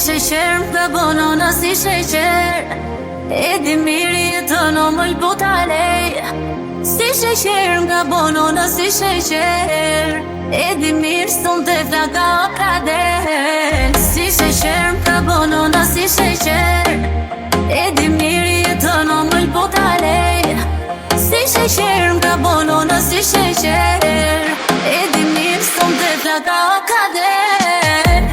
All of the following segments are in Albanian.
sheqer më bonona si sheqer, e di mirë jetën o më l'buta lej. Si sheqer më bonona si sheqer, e di mirë s'ton të flaga o pradel. Si sheqer më bonona si sheqer, e di mirë jetën o më l'buta lej. Si sheqer më bonona si sheqer, e di mirë s'ton të flaga o pradel.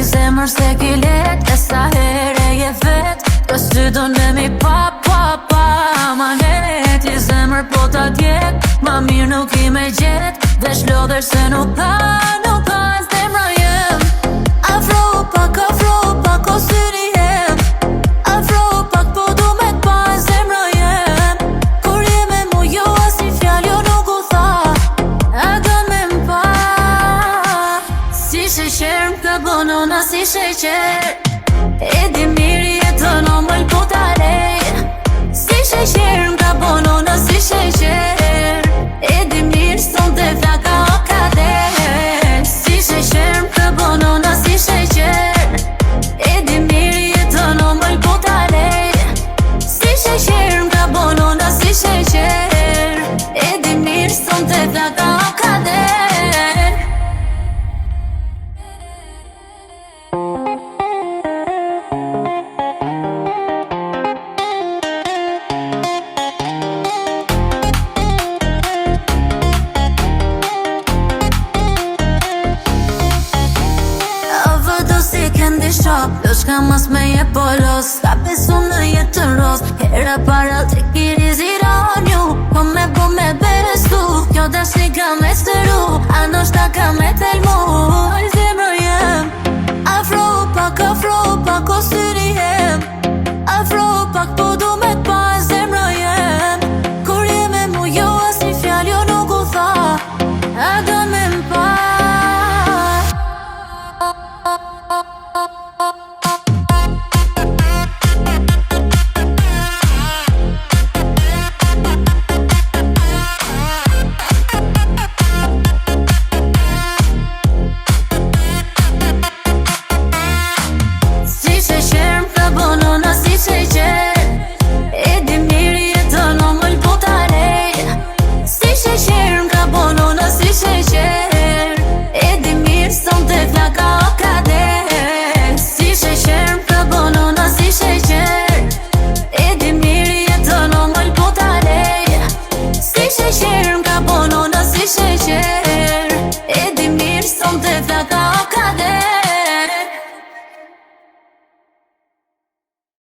Zemër se ki let, e sa here je vet, të sy do në mi pa manet. Je zemër po ta djet, ma mirë nuk i me gjet, dhe shlodher se nuk ka zemra jem. Afro pak o syri jem, afro pak po du me t'pa zemra jem. Kur je me mu jo asni fjall jo nuk u tha, a gën me m'pa. Si sheqer m'ka bonona si sheqer, e di mirë jetën o më l'buta lej. Si sheqer m'ka bonona si sheqer, e di mirë s'ton të flaka o kadel. Si sheqer m'ka bonona si sheqer, e di mirë jetën o më l'buta lej. Si sheqer m'ka bonona si sheqer, e di mirë s'ton të flaka o kadel. Jo shka mas me je polos, ka besu në jetën ros. Hera para të kiri zironju, po me bestu. Kjo dashni ka me stëru, a ndoshta ka me telmu. Oj zemrë jem, afro pak o syri jem, afro pak po du me t'pa zemrë jem. Kur je me mu jo asni fjall jo nuk u tha, a do me m'pa. Si sheqer m'ka bonona si sheqer,